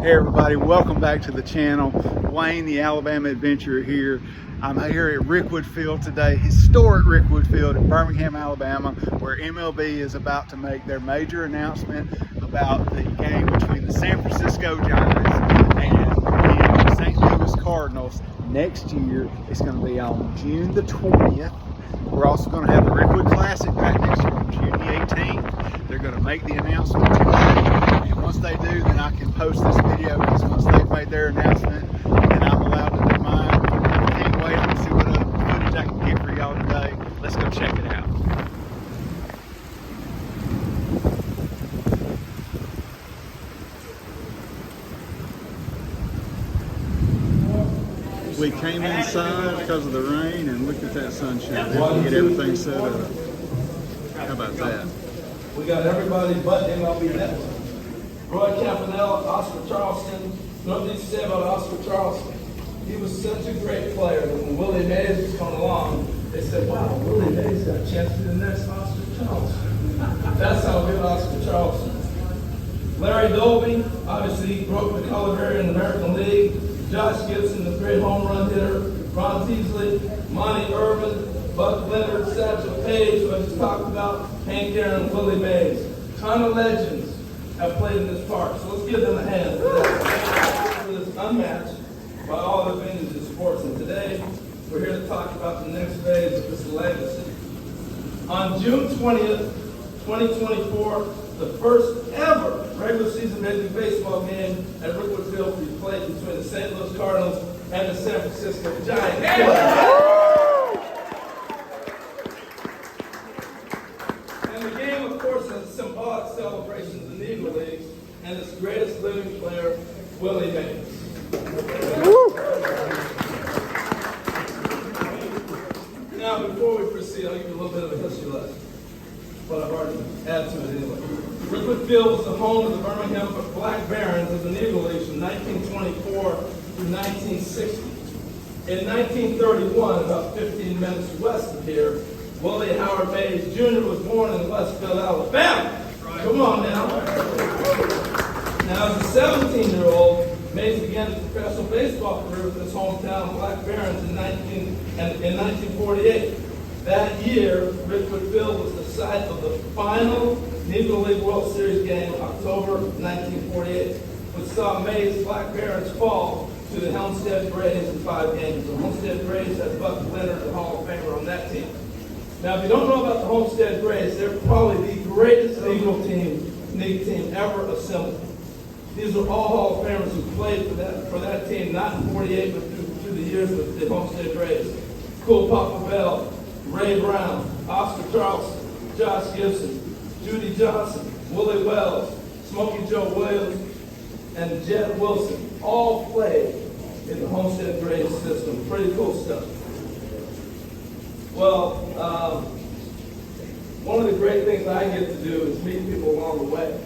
Hey everybody, welcome back to the channel. Wayne, the Alabama Adventurer here. I'm here at Rickwood Field today, historic Rickwood Field in Birmingham, Alabama, where MLB is about to make their major announcement about the game between the San Francisco Giants and the St. Louis Cardinals next year. It's going to be on June the 20th. We're also going to have the Rickwood Classic back next year on June the 18th. They're going to make the announcement today, and once they do, then I can post this video, because once they've made their announcement, then I'm allowed to do mine. I can't wait to see what other footage I can get for y'all today. Let's go check it out. We came inside because of the rain, and look at that sunshine. We get everything set up. How about that? We got everybody but MLB Network. Roy Campanella, Oscar Charleston. Nothing to say about Oscar Charleston. He was such a great player that when Willie Mays was coming along, they said, wow, Willie Mays got a chance to be the next Oscar Charleston. That's how good Oscar Charleston. Larry Dolby, obviously he broke the color barrier in the American League. Josh Gibson, the great home run hitter. Ron Teasley, Monty Irvin, Buck Leonard, Satchel Paige, who I just talked about, Hank Aaron, Willie Mays. Ton of legends have played in this park, so let's give them a hand for that. It is unmatched by all the venues in sports, and today we're here to talk about the next phase of this legacy. On June 20th, 2024, the first ever regular season Major League Baseball game at Rickwood Field will be played between the St. Louis Cardinals and the San Francisco Giants. And the game, of course, is a symbolic celebration of the Negro Leagues and its greatest living player, Willie Mays. Now, before we proceed, I'll give you a little bit of a history lesson, but I've already added to it anyway. Rickwood Field was the home of the Birmingham Black Barons of the Negro Leagues from 1924 through 1960. In 1931, about 15 minutes west of here, Willie Howard Mays Jr. was born in Westville, Alabama. Come on now. Now, as a 17-year-old, Mays began his professional baseball career with his hometown Black Barons in 1948. That year, Rickwood Field was the site of the final Negro League World Series game, October 1948, which saw Mays' Black Barons fall to the Homestead Grays in 5 games. The Homestead Grays had Buck Leonard, the Hall of Famer, on that team. Now, if you don't know about the Homestead Grays, they're probably the greatest Negro team ever assembled. These are all Hall of Famers who played for that team, not in 48, but through the years with the Homestead Grays. Cool Papa Bell, Ray Brown, Oscar Charleston, Josh Gibson, Judy Johnson, Willie Wells, Smokey Joe Williams, and Jed Wilson all played in the Homestead Grays system. Pretty cool stuff. Well, one of the great things I get to do is meet people along the way.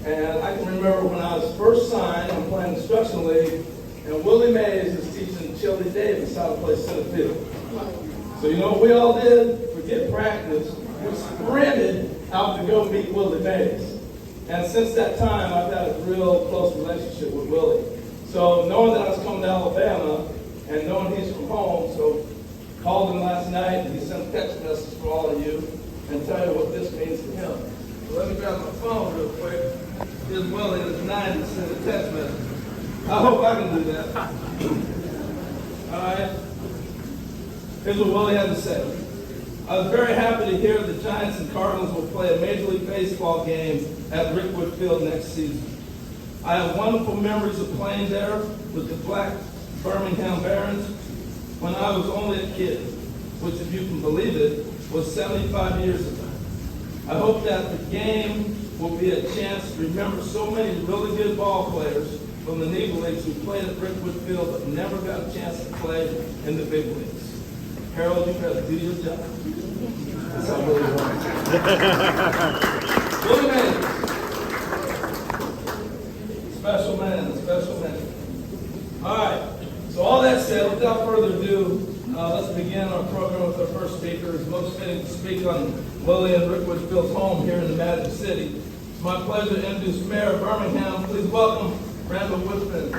And I can remember when I was first signed, I'm playing instructional league, and Willie Mays is teaching Chili Davis how to play center field. So you know what we all did? Forget practice. We sprinted out to go meet Willie Mays. And since that time, I've had a real close relationship with Willie. So knowing that I was coming to Alabama and knowing he's from home, so called him last night and he sent a text message for all of you and tell you what this means to him. So let me grab my phone real quick. Here's Willie at his 90 to send a text message. I hope I can do that. All right. Here's what Willie had to say. I was very happy to hear the Giants and Cardinals will play a Major League Baseball game at Rickwood Field next season. I have wonderful memories of playing there with the Black Birmingham Barons when I was only a kid, which, if you can believe it, was 75 years ago. I hope that the game will be a chance to remember so many really good ball players from the Negro Leagues who played at Rickwood Field but never got a chance to play in the big leagues. Harold, you better do your job. That's how Willie wants. Willie Mays. Special man, special man. All right. So all that said, without further ado, let's begin our program with our first speaker. It's most fitting to speak on Willie and Rickwood Field's home here in the Magic City. It's my pleasure to introduce Mayor of Birmingham. Please welcome Randall Woodfin. I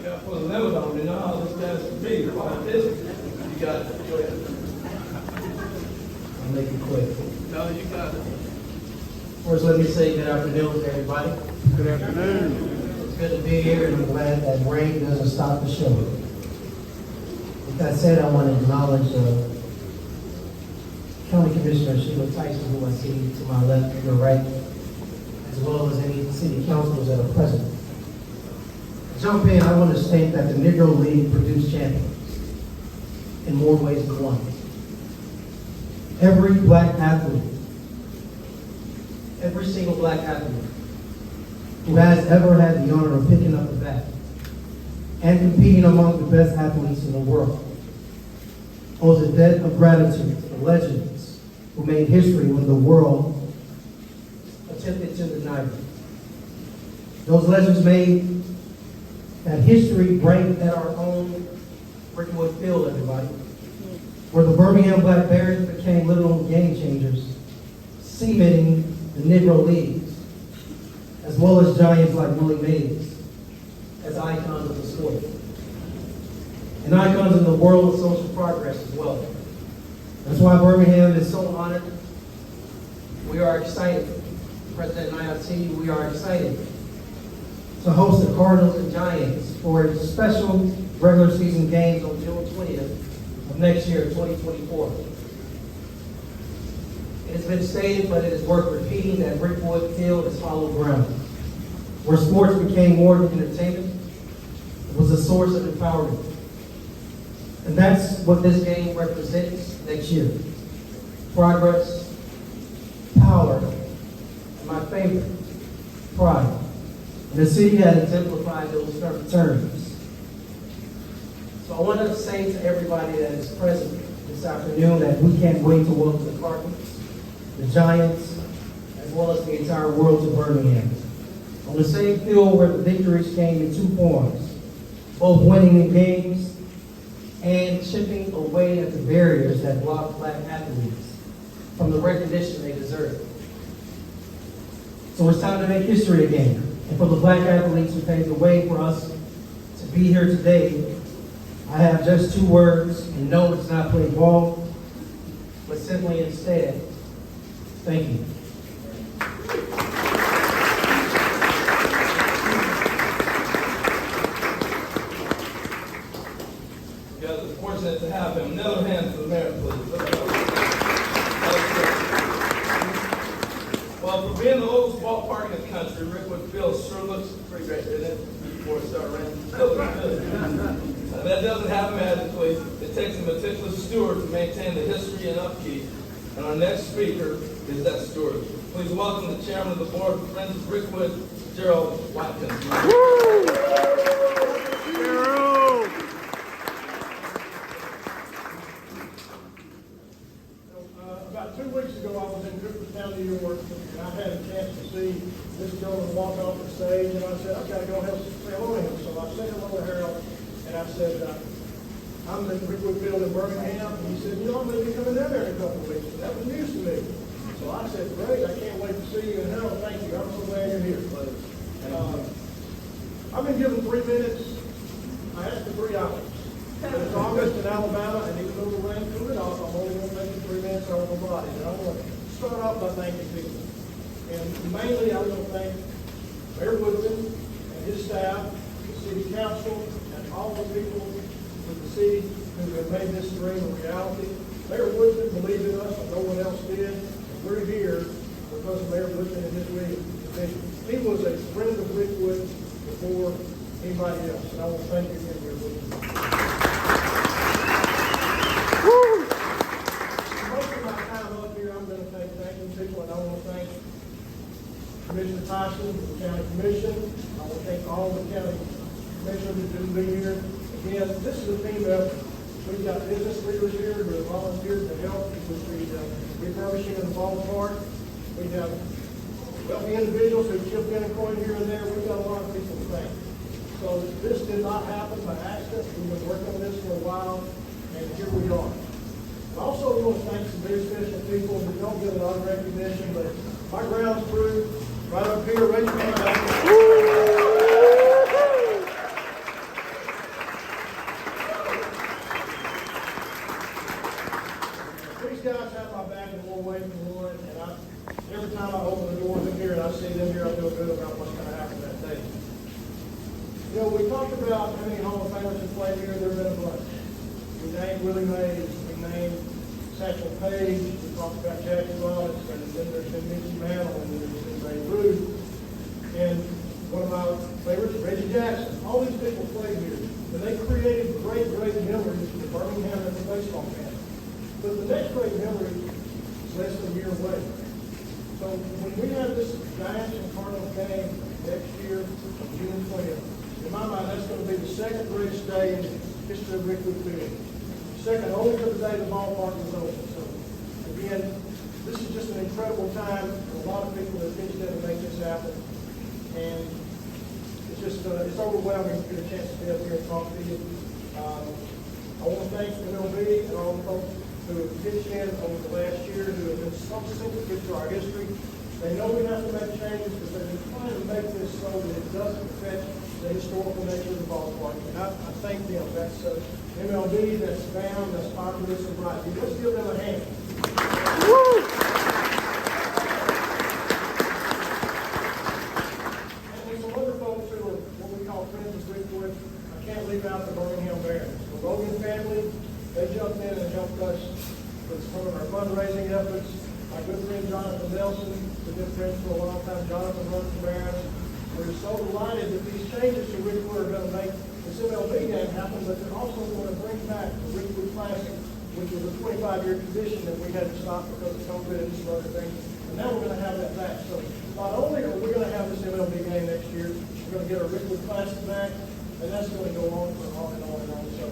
got to put a limit on me. You know how this guy's to be. You got it. Go ahead. I'll make it quick. No, you got it. First, let me say good afternoon to everybody. Good afternoon. It's good to be here, and I'm glad that rain doesn't stop the show. With that said, I want to acknowledge County Commissioner Sheila Tyson, who I see to my left and your right, as well as any city councilors that are present. To jump in, I want to state that the Negro League produced champions in more ways than one. Every black athlete, every single black athlete who has ever had the honor of picking up the bat and competing among the best athletes in the world owes a debt of gratitude to the legends who made history when the world attempted to deny them. Those legends made that history break at our own Rickwood Field, everybody, where the Birmingham Black Bears became literal game changers, cementing the Negro Leagues, as well as giants like Willie Mays, as icons of the sport, and icons in the world of social progress as well. That's why Birmingham is so honored. We are excited, President and IOT, we are excited to host the Cardinals and Giants for a special regular season games on June 20th of next year, 2024. It has been stated, but it is worth repeating, that Rickwood Field is hollow ground, where sports became more than entertainment. It was a source of empowerment. And that's what this game represents next year. Progress, power, and my favorite, pride. And the city has exemplified those terms. So I want to say to everybody that is present this afternoon that we can't wait to welcome the Cardinals, the Giants, as well as the entire world to Birmingham. On the same field where the victories came in two forms, both winning in games and chipping away at the barriers that block black athletes from the recognition they deserve. So it's time to make history again. And for the black athletes who paved the way for us to be here today, I have just two words, and no, it's not play ball, but simply instead, thank you. You guys are fortunate to have him. Another hand for the mayor, please. Well, for being the oldest ballpark in the country, Rickwood Field sure looks pretty great, doesn't it? Before it started raining. That doesn't happen magically. It takes a meticulous steward to maintain the history and upkeep. And our next speaker is that steward. Please welcome the chairman of the board of Friends of Rickwood, Gerald Watkins. About 2 weeks ago, I was in Cooperstown, New York, and I had a chance to see this gentleman walk off the stage, and I said, I've got to go help say hello to him. So I said hello to Harold, and I said, I'm in Rickwood Field in Birmingham, and he said, you know, I'm going to be coming down there in a couple of weeks. And that was news to me. So I said, great, I can't wait to see you. And Harold, thank you. I'm so glad you're here. I've been given 3 minutes. I asked for 3 hours. It's August in Alabama, and even though the rain cooled off, I'm only going to take 3 minutes on my body. And I want to start off by thanking people. And mainly, I want to thank Mayor Woodson and his staff, the city council, and all the people with the city who have made this dream a reality. Mayor Woodson believed in us when no one else did. And we're here because of Mayor Woodson and his vision. He was a friend of Rickwood before anybody else. And I want to thank you again, Mayor Woodson. Most of my time up here, I'm going to thank people, and I want to thank Commissioner Tyson, the County Commission. I want to thank all the county commissioners who didn't be here. Again, this is a team effort. We've got business leaders here who have volunteered to help with the refurbishing of the ballpark. We have wealthy individuals who chip in a coin here and there. We've got a lot of people to thank. So this did not happen by accident. We've been working on this for a while, and here we are. I also want to thank some very special people who don't get a lot of recognition, but my grounds crew, right up here, raise your hand back. These guys have my back in more ways than one, and every time I open the doors in here and I see them here, I feel good about what's going to happen that day. You know, we talked about how many Hall of Famers have played here. There have been a bunch. We named Willie Mays, we named Satchel Paige, we talked about Jackie Robinson, and then there's been Mickey Mantle, and there's been Babe Ruth, and one of my favorites, Reggie Jackson. All these people played here, and they created great, great memories for the Birmingham and the baseball fans. But the next great memory is less than a year away. So when we have this Giants and Cardinals game next year, June 20th, in my mind, that's going to be the second greatest day in the history of Rickwood Field. Second only to the day the ballpark was open. So, again, this is just an incredible time. A lot of people have pitched in to make this happen. And it's just, it's overwhelming to get a chance to be up here and talk to you. I want to thank MLB and all the folks who have pitched in over the last year, who have been so sensitive to our history. They know we have to make changes, but they've been trying to make this so that it doesn't affect the historical nature of the ballpark. And I thank them. That's MLB, that's BAM, that's Populous and Bright. Let's give them a hand. Woo! And there's some other folks who are what we call friends of Rickwood. I can't leave out the Birmingham Barons. The Logan family, they jumped in and helped us with some of our fundraising efforts. My good friend Jonathan Nelson, we've been friends for a long time. Jonathan runs the Barons. We're so delighted that these changes to Rickwood are going to make this MLB game happen, but they're also going to bring back the Rickwood Classic, which was a 25-year tradition that we had to stop because of COVID and some other things. And now we're going to have that back. So not only are we going to have this MLB game next year, we're going to get our Rickwood Classic back, and that's going to go on for on and on and on. So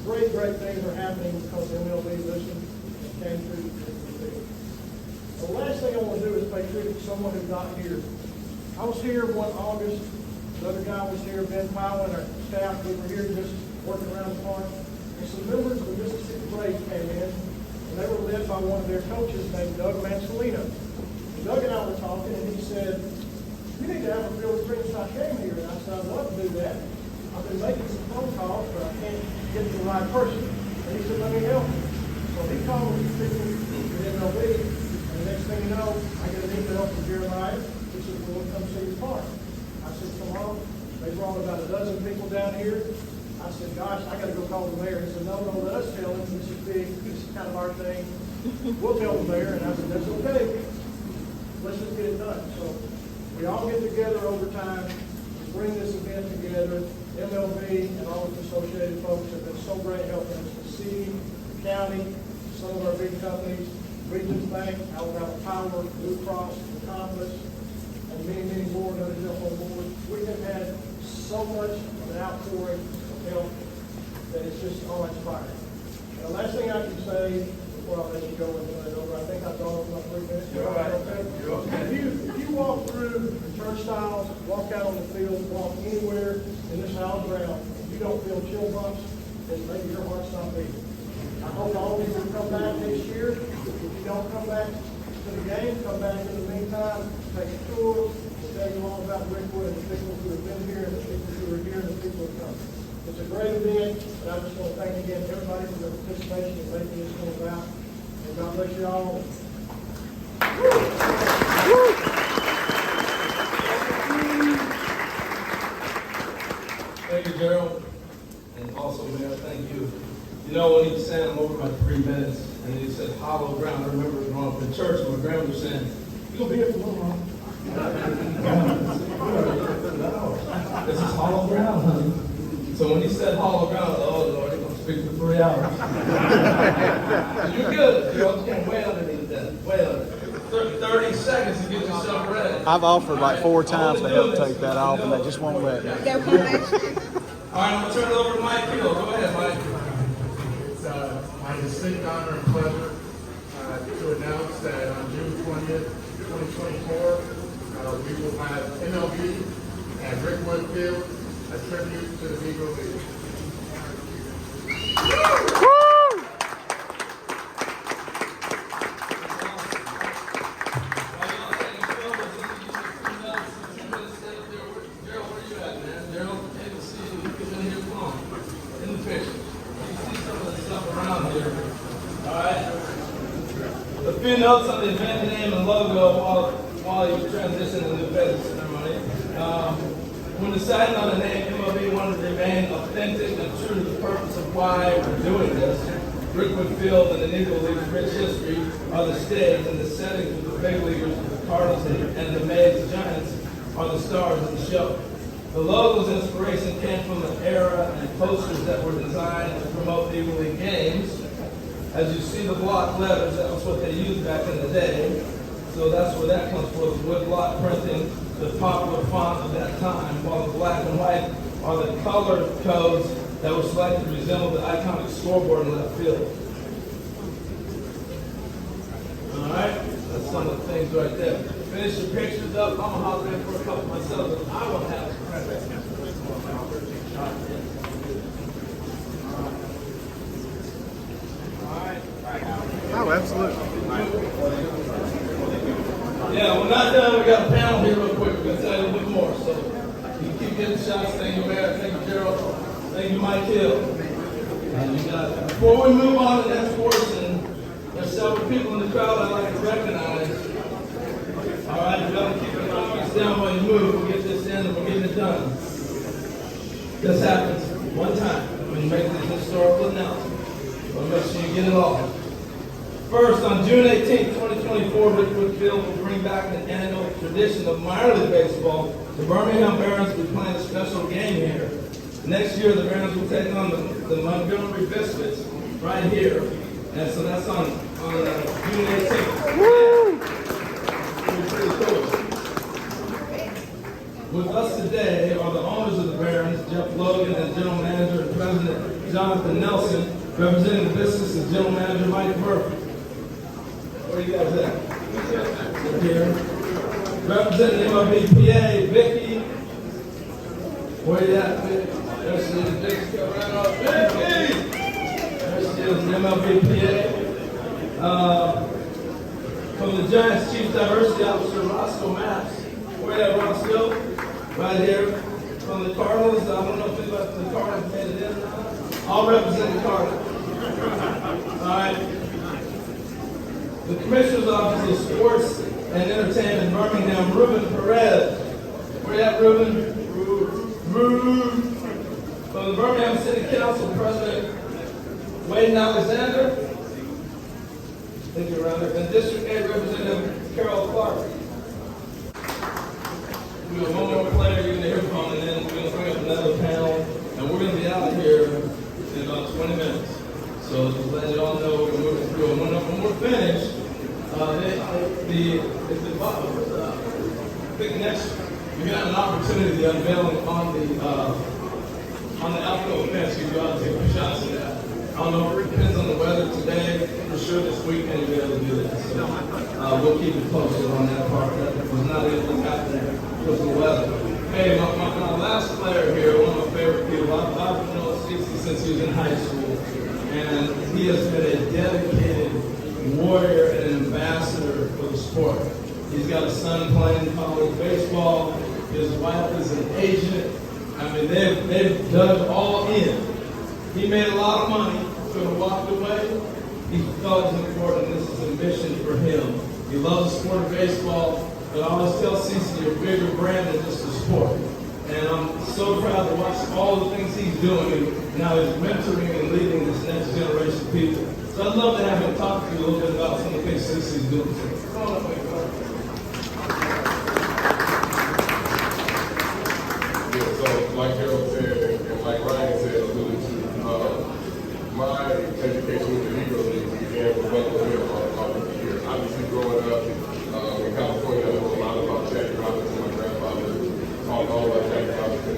great, great things are happening because the MLB listened and came through the Rickwood field. The last thing I want to do is pay tribute to someone who got here. I was here one August. Another guy was here, Ben Powell, and our staff. We were here just working around the farm. And some members of the Mississippi Braves came in, and they were led by one of their coaches named Doug Mansolino. And Doug and I were talking, and he said, "You need to have a Field of Dreams type game here." And I said, "I'd love to do that. I've been making some phone calls, but I can't get to the right person." And he said, "Let me help you." So he called these people at MLB, and the next thing you know, I get an email from Jeremiah. He said, "Well, come see your farm." I said, "Come on." They brought about a dozen people down here. I said, "Gosh, I got to go call the mayor." He said, "No, let us tell him. This is big. This is kind of our thing. We'll tell the mayor." And I said, "That's okay. Let's just get it done." So we all get together over time to bring this event together. MLB and all of the associated folks have been so great helping us. The city, the county, some of our big companies, Regions Bank, Alabama Power, Blue Cross, Compass, and many, many more that have jumped on board. We have had so much of an outpouring of help that it's just awe-inspiring. And the last thing I can say before I let you go and turn it over, I think I've gone over my 3 minutes. You're right. Okay? You're okay. If you walk through the turnstiles, walk out on the field, walk anywhere in this house ground, and you don't feel chill bumps, then maybe your heart's not beating. I hope all of you will come back next year. If you don't come back to the game, come back in the meantime, take a tour, we'll tell you all about Rickwood and the people who have been here and the people who are here and the people who come. It's a great event, and I just want to thank again everybody for their participation in making this come about. And God bless you all. Thank you, Gerald. And also, Mayor, thank you. You know, when he was saying I'm over my 3 minutes, and he said hollow ground, I remember growing up in church, and my grandmother was saying, "You gonna be here for long?" This is hollow ground, honey. So when he said hollow ground, oh Lord, he's gonna speak for 3 hours. You're good. You're okay. Way underneath that. Way under. 30 seconds to get yourself ready. I've offered like 4 times to help take that off, and they just won't let me. All right, I'm gonna turn it over to Mike Hill. Go ahead, Mike. It's my distinct honor and pleasure to announce that on June 20th, 2024, we will have MLB at Rickwood Field, a tribute to the Negro League. few notes on the event name and logo while you transition to the new business ceremony. When deciding on the name, MLB wanted to remain authentic and true to the purpose of why we're doing this. Rickwood Field and the Negro League's rich history are the stage, and the settings with the big leaguers, the Cardinals and the Mays Giants, are the stars of the show. The logo's inspiration came from the era and posters that were designed to promote Negro League games. As you see the block letters, that was what they used back in the day. So that's where that comes from, wood block printing, the popular font of that time, while the black and white are the color codes that were selected to resemble the iconic scoreboard in left field. All right, that's some of the things right there. Finish your pictures up. I'm gonna hop in for a couple myself, but I will have some credit. All right. Oh, absolutely. Yeah, we're not done. We got a panel here real quick. We're going to tell you a little bit more. So you keep getting shots. Thank you, Mayor. Thank you, Gerald. Thank you, Mike Hill. And you got, before we move on to the next portion, there's several people in the crowd I'd like to recognize. All right, you got to keep your comments down while you move. We'll get this in and we're getting it done. This happens one time when you make this historical announcement. So make sure you get it all. First, on June 18, 2024, Rickwood Field will bring back an annual tradition of minor league baseball. The Birmingham Barons will be playing a special game here. Next year, the Barons will take on the Montgomery Biscuits right here. And so that's on June 18th. Woo! Pretty cool. With us today are the owners of the Barons, Jeff Logan, and General Manager and President Jonathan Nelson. Representing the business is General Manager Mike Murphy. Where you guys at? Here. Representing MLB PA, Vicky. Where you at? There she is. Vicky, come right up. Vicky! There she is, MLB PA. From the Giants Chief Diversity Officer, Roscoe Maps. Where you at, Roscoe? Right here. From the Cardinals, I don't know if the Cardinals made it in or not. I'll represent the Cardinals. All right. The Commissioner's Office of Sports and Entertainment, Birmingham, Ruben Perez. Where you at, Ruben? Ruben. From the Birmingham City Council, President Wade Alexander. Thank you, Rounder. And District 8 Representative Carol Clark. We have one more player you're going to hear from, and then we're going to bring up another panel, and we're going to be out here in about 20 minutes. So just let you all know we're moving through. And when we're finished, you're going to have an opportunity to unveiling on the outfield fence. You go out and take some shots of that. I don't know, it depends on the weather today. For sure this weekend you'll be able to do that. So we'll keep you posted on that part. That was not anything happening because of the weather. Hey, my last player here, one of my favorite people, I've known Cece since he was in high school. And he has been a dedicated warrior and an ambassador for the sport. He's got a son playing college baseball. His wife is an agent. I mean, they've dug all in. He made a lot of money, could have walked away. He felt it was important. This is a mission for him. He loves the sport of baseball, but I always tell Cece, you're a bigger brand than just the sport. And I'm so proud to watch all the things he's doing and now he's mentoring and leading this next generation of people. So I'd love to have him talk to you a little bit about some of the things Cece's doing. So come on up, man. Yeah, so like Harold said, and like Ryan said, alluded to, my education with the Negro League began with Buffalo Hill all the years. Obviously, growing up in California, I know a lot about Jackie Robinson. My grandfather talked all about Jackie Robinson.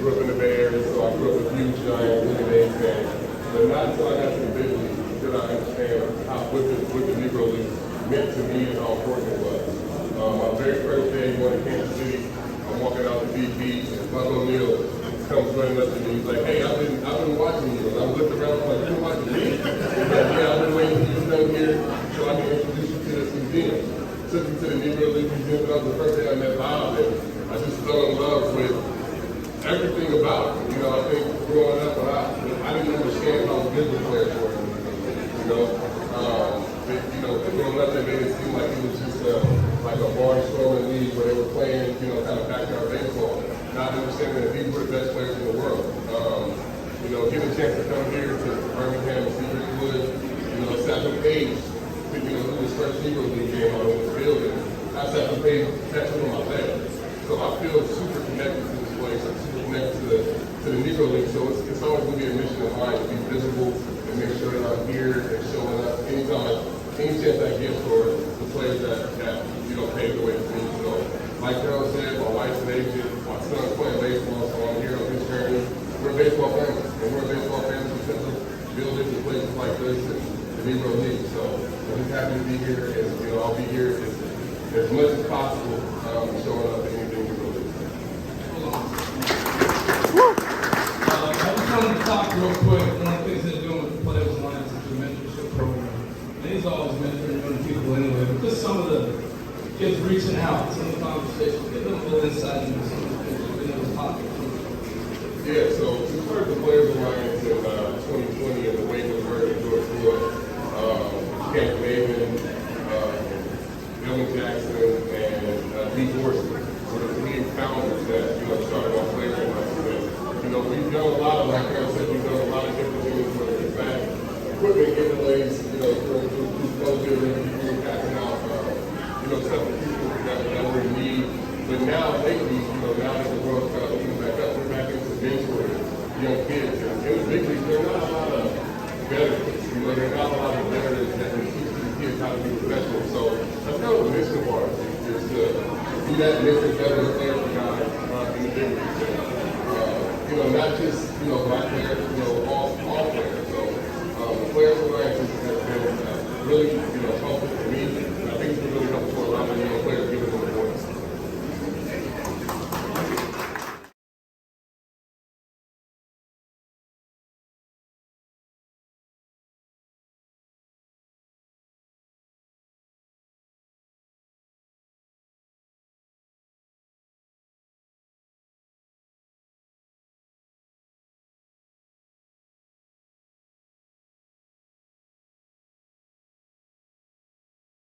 Grew up in the Bay Area, so I grew up with huge Giants, Willie Mays fans. But not until I got to the big league did I understand what the Negro League meant to me and how important it was. My very first day going to Kansas City, I'm walking out the BP, and Buck O'Neil comes running up to me. He's like, "Hey, I've been watching you." And I looked around, I'm like, "You've been watching me?" He's like, "Yeah, I've been waiting for you to come here so I can introduce you to this museum." Took me to the Negro League Museum. That was the first day I met Bob, and I just fell in love with everything about it. You know, I think growing up, I didn't understand how good the players were. You know, growing up, they made it seem like it was just like a barnstorming league where they were playing, kind of backyard baseball, not understanding that these were the best players in the world. Getting a chance to come here to Birmingham and see Rickwood, sat on page, who his first Negro League game on in the building. I sat on page tattooed on my leg. So I feel super connected to this place, I'm super connected to the Negro League. So it's always going to be a mission of mine to be visible and make sure that I'm here and showing up anytime, any chance I get for the players that paved the way for me. So, like Carol said, my wife's an agent, my son's playing baseball, so I'm here on this journey. We're a baseball family, and we're a baseball family because of buildings and places like this and the Negro League. So I'm just happy to be here, and I'll be here as much as possible, showing up in anything Negro League. I just wanted to talk real quick. One of the things they're doing with the Players Alliance is the mentorship program. And he's always mentoring young people anyway, but just some of the kids reaching out, some of the conversations, getting them a little insight into some of the things that have been in the pocket. Yeah, so we started the Players Alliance in 2020 in the wake of George Floyd, Camp Maven, Dylan Jackson, and Lee Dorsey. So the three founders that started our Players Alliance. We've done a lot of, like Carol said, we've done a lot of different things, whether it's back equipment giveaways, through COVID, and people passing out, stuff to people that were in need. But now lately, now that the world's kind of opening back up, we're back into mentoring young kids. And in the big leagues, there are not a lot of veterans. There are not a lot of veterans that can teach these kids how to be professional. So that's kind of the mission of ours, is to be that mentor veteran player for guys in the big leagues. Not just, black players, all players. So the Players Alliance has been really, helpful